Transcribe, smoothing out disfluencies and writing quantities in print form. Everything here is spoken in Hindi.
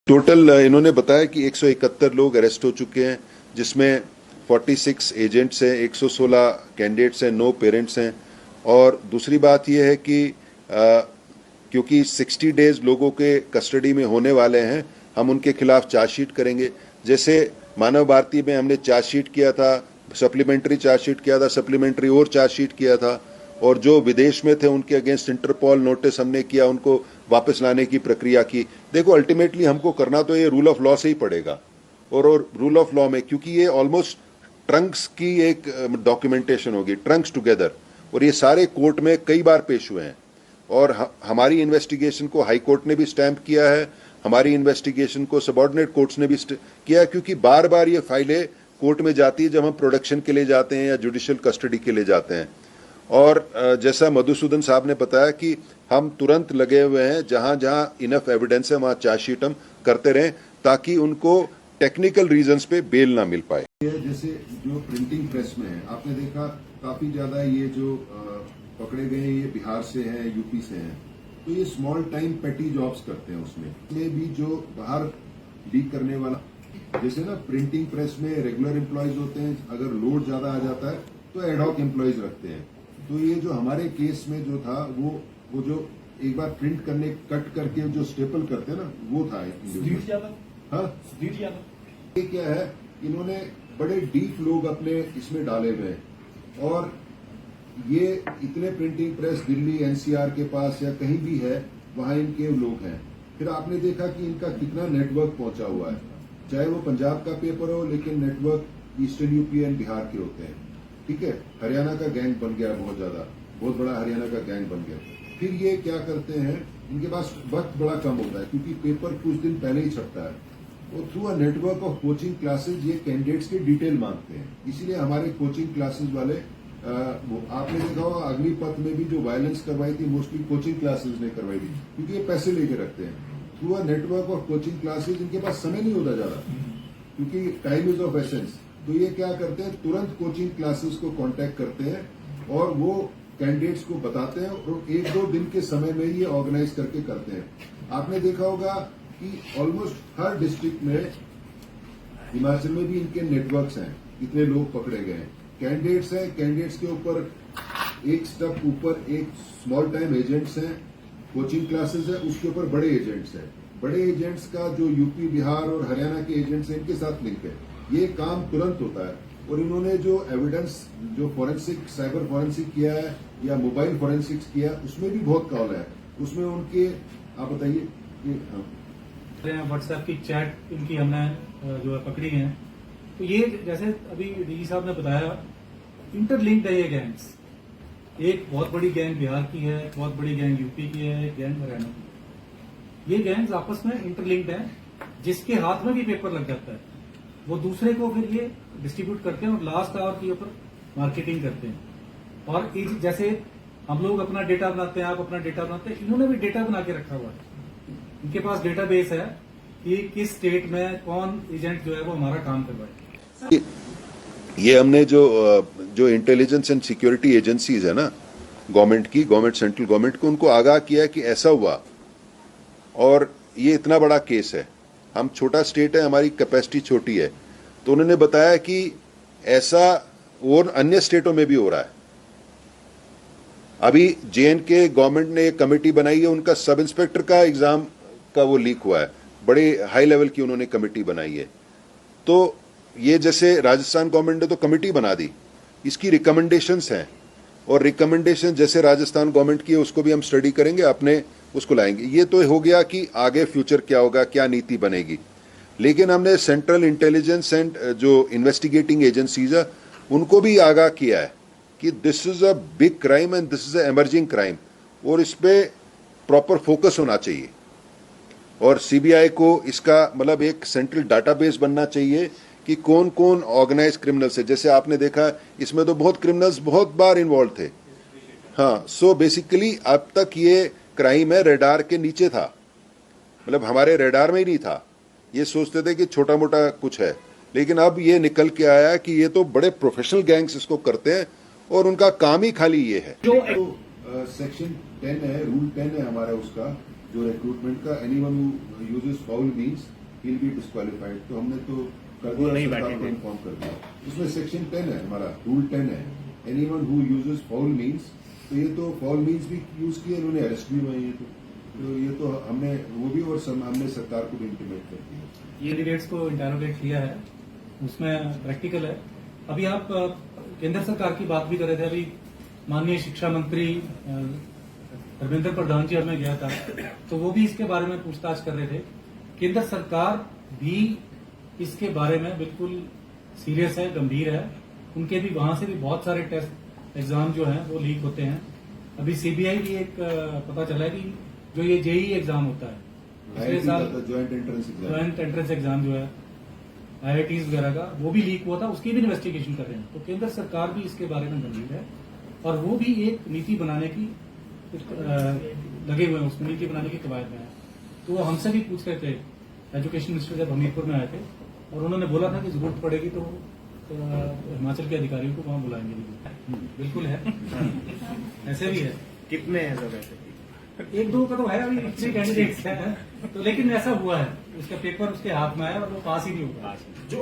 टोटल इन्होंने बताया कि 171 लोग अरेस्ट हो चुके हैं, जिसमें 46 एजेंट्स हैं, 116 कैंडिडेट्स हैं, 9 पेरेंट्स हैं। और दूसरी बात यह है कि क्योंकि 60 डेज लोगों के कस्टडी में होने वाले हैं, हम उनके खिलाफ चार्जशीट करेंगे। जैसे मानव भारती में हमने चार्जशीट किया था, सप्लीमेंट्री चार्जशीट किया था, सप्लीमेंट्री और चार्जशीट किया था, और जो विदेश में थे उनके अगेंस्ट इंटरपोल नोटिस हमने किया, उनको वापस लाने की प्रक्रिया की। देखो, अल्टीमेटली हमको करना तो ये रूल ऑफ लॉ से ही पड़ेगा, और रूल ऑफ लॉ में क्योंकि ये ऑलमोस्ट ट्रंक्स की एक डॉक्यूमेंटेशन होगी, ट्रंक्स टुगेदर, और ये सारे कोर्ट में कई बार पेश हुए हैं। और हमारी इन्वेस्टिगेशन को हाई कोर्ट ने भी स्टैंप किया है, हमारी इन्वेस्टिगेशन को सबऑर्डिनेट कोर्ट्स ने भी किया है, क्योंकि बार बार ये फाइलें कोर्ट में जाती है जब हम प्रोडक्शन के लिए जाते हैं या जुडिशियल कस्टडी के लिए जाते हैं। और जैसा मधुसूदन साहब ने बताया कि हम तुरंत लगे हुए हैं, जहां जहां इनफ एविडेंस है वहां चार्जशीट हम करते रहें, ताकि उनको टेक्निकल रीजंस पे बेल ना मिल पाए। जैसे जो प्रिंटिंग प्रेस में है, आपने देखा काफी ज्यादा ये जो पकड़े गए ये बिहार से हैं, यूपी से हैं, तो ये स्मॉल टाइम पेटी जॉब्स करते हैं। उसमें भी जो बाहर लीक करने वाला, जैसे ना प्रिंटिंग प्रेस में रेगुलर एम्प्लॉयज होते हैं, अगर लोड ज्यादा आ जाता है तो एडहॉक एम्प्लॉयज रखते हैं। तो ये जो हमारे केस में जो था वो जो एक बार प्रिंट करने कट करके जो स्टेपल करते हैं ना, वो था। हाँ, ये क्या है, इन्होंने बड़े डीप लोग अपने इसमें डाले हुए हैं, और ये इतने प्रिंटिंग प्रेस दिल्ली एनसीआर के पास या कहीं भी है, वहां इनके लोग हैं। फिर आपने देखा कि इनका कितना नेटवर्क पहुंचा हुआ है, चाहे वो पंजाब का पेपर हो, लेकिन network eastern UP and Bihar के होते हैं। ठीक है, हरियाणा का गैंग बन गया, बहुत बड़ा हरियाणा का गैंग बन गया। फिर ये क्या करते हैं, इनके पास वक्त बड़ा कम होता है, क्योंकि पेपर कुछ दिन पहले ही छपता है, और through a network of coaching classes ये कैंडिडेट्स की डिटेल मांगते हैं। इसीलिए हमारे कोचिंग क्लासेज वाले, आपने देखा होगा अग्निपथ में भी जो वायलेंस करवाई थी, मोस्टली कोचिंग क्लासेज ने करवाई थी, क्योंकि ये पैसे लेके रखते हैं। Through a network of coaching classes इनके पास समय नहीं होता ज्यादा, क्योंकि टाइम इज ऑफ एसेंस। तो ये क्या करते हैं, तुरंत कोचिंग क्लासेस को कांटेक्ट करते हैं और वो कैंडिडेट्स को बताते हैं, और 1-2 दिन के समय में ही ये ऑर्गेनाइज करके करते हैं। आपने देखा होगा कि ऑलमोस्ट हर डिस्ट्रिक्ट में, हिमाचल में भी इनके नेटवर्क्स हैं, इतने लोग पकड़े गए हैं। कैंडिडेट्स हैं, कैंडिडेट्स के ऊपर एक स्टेप ऊपर एक स्मॉल टाइम एजेंट्स हैं, कोचिंग क्लासेस है, उसके ऊपर बड़े एजेंट्स हैं। बड़े एजेंट्स का जो यूपी, बिहार और हरियाणा के एजेंट्स हैं, इनके साथ लिंक है। ये काम तुरंत होता है, और इन्होंने जो एविडेंस, जो फॉरेंसिक, साइबर फॉरेंसिक किया है या मोबाइल फॉरेंसिक्स किया, उसमें भी बहुत कॉल है। उसमें उनके, आप बताइए। व्हाट्सएप की चैट इनकी हमने जो है पकड़ी है। तो ये जैसे अभी डीजी साहब ने बताया, इंटरलिंक्ड है ये गैंग्स। एक बहुत बड़ी गैंग बिहार की है, बहुत बड़ी गैंग यूपी की है, एक गैंग हरियाणा की। ये गैंग्स आपस में इंटरलिंक्ड है, जिसके हाथ में भी पेपर लग जाता है, वो दूसरे को फिर ये डिस्ट्रीब्यूट करते हैं और लास्ट आवर के ऊपर मार्केटिंग करते हैं। और जैसे हम लोग अपना डेटा बनाते हैं, आप अपना डेटा बनाते हैं, इन्होंने भी डेटा बना के रखा हुआ है। इनके पास डेटाबेस है कि किस स्टेट में कौन एजेंट जो है वो हमारा काम करवाए। ये हमने जो इंटेलिजेंस एंड सिक्योरिटी एजेंसीज है ना, गवर्नमेंट सेंट्रल गवर्नमेंट को, उनको आगाह किया कि ऐसा हुआ, और ये इतना बड़ा केस है। हम छोटा स्टेट है, हमारी कैपेसिटी छोटी है, तो उन्होंने बताया कि ऐसा और अन्य स्टेटों में भी हो रहा है। अभी JNK गवर्नमेंट ने एक कमेटी बनाई है, उनका सब इंस्पेक्टर का एग्जाम का वो लीक हुआ है, बड़े हाई लेवल की उन्होंने कमेटी बनाई है। तो ये जैसे राजस्थान गवर्नमेंट ने तो कमेटी बना दी, इसकी रिकमेंडेशंस हैं, और रिकमेंडेशन जैसे राजस्थान गवर्नमेंट की है उसको भी हम स्टडी करेंगे, अपने उसको लाएंगे। ये तो हो गया कि आगे फ्यूचर क्या होगा, क्या नीति बनेगी। लेकिन हमने सेंट्रल इंटेलिजेंस एंड जो इन्वेस्टिगेटिंग एजेंसीज है उनको भी आगाह किया है कि this is a big crime and this is a emerging crime, और इस पे प्रॉपर फोकस होना चाहिए। और CBI को इसका मतलब एक सेंट्रल डाटाबेस बनना चाहिए कि कौन कौन ऑर्गेनाइज क्रिमिनल्स है। जैसे आपने देखा, इसमें तो बहुत क्रिमिनल्स बहुत बार इन्वॉल्व थे। हाँ, सो बेसिकली अब तक ये क्राइम है रेडार के नीचे था, मतलब हमारे रेडार में ही नहीं था। ये सोचते थे कि छोटा मोटा कुछ है, लेकिन अब ये निकल के आया कि ये तो बड़े प्रोफेशनल गैंग्स इसको करते हैं, और उनका काम ही खाली ये है। जो सेक्शन 10 है, रूल 10 है हमारा, उसका जो रिक्रूटमेंट का anyone who uses foul means he will be disqualified. तो हमने तो कर दिया, सरकार को इन्फॉर्म कर दिया। उसमें सेक्शन 10 है, हमारा रूल 10 है, anyone who uses foul means. तो ये तो फाउल मींस भी यूज किए, इन्होंने अरेस्ट भी हुए। ये तो हमने वो भी और हमने सरकार को भी इंटीमेट कर दिया। ये कैंडिडेट्स को इंटेरोगेट किया है, उसमें प्रैक्टिकल है। अभी आप केंद्र सरकार की बात भी कर रहे थे। अभी माननीय शिक्षा मंत्री धर्मेंद्र प्रधान जी हमें गया था, तो वो भी इसके बारे में पूछताछ कर रहे थे। केंद्र सरकार भी इसके बारे में बिल्कुल सीरियस है, गंभीर है। उनके भी वहां से भी बहुत सारे टेस्ट एग्जाम जो हैं वो लीक होते हैं। अभी सीबीआई भी एक पता चला है कि जो ये जेईई एग्जाम होता है पिछले साल, ज्वाइंट एंट्रेंस एग्जाम जो है IITs वगैरह का, वो भी लीक हुआ था, उसकी भी इन्वेस्टिगेशन कर रहे हैं। तो केंद्र सरकार भी इसके बारे में गंभीर है और वो भी एक नीति बनाने की लगे हुए हैं, उसमें नीति बनाने की कवायद में है। तो वो हमसे भी पूछ रहे थे, एजुकेशन मिनिस्टर जब हमीरपुर में आए थे, और उन्होंने बोला था कि जरूरत पड़ेगी तो हिमाचल के अधिकारियों को वहां बुलाएंगे भी। बिल्कुल है, ऐसे भी है। कितने हैं सब ऐसे? एक दो का तो है, अभी 3 कैंडिडेट्स हैं, तो लेकिन ऐसा हुआ है, उसका पेपर उसके हाथ में आया और वो पास ही नहीं हुआ। जो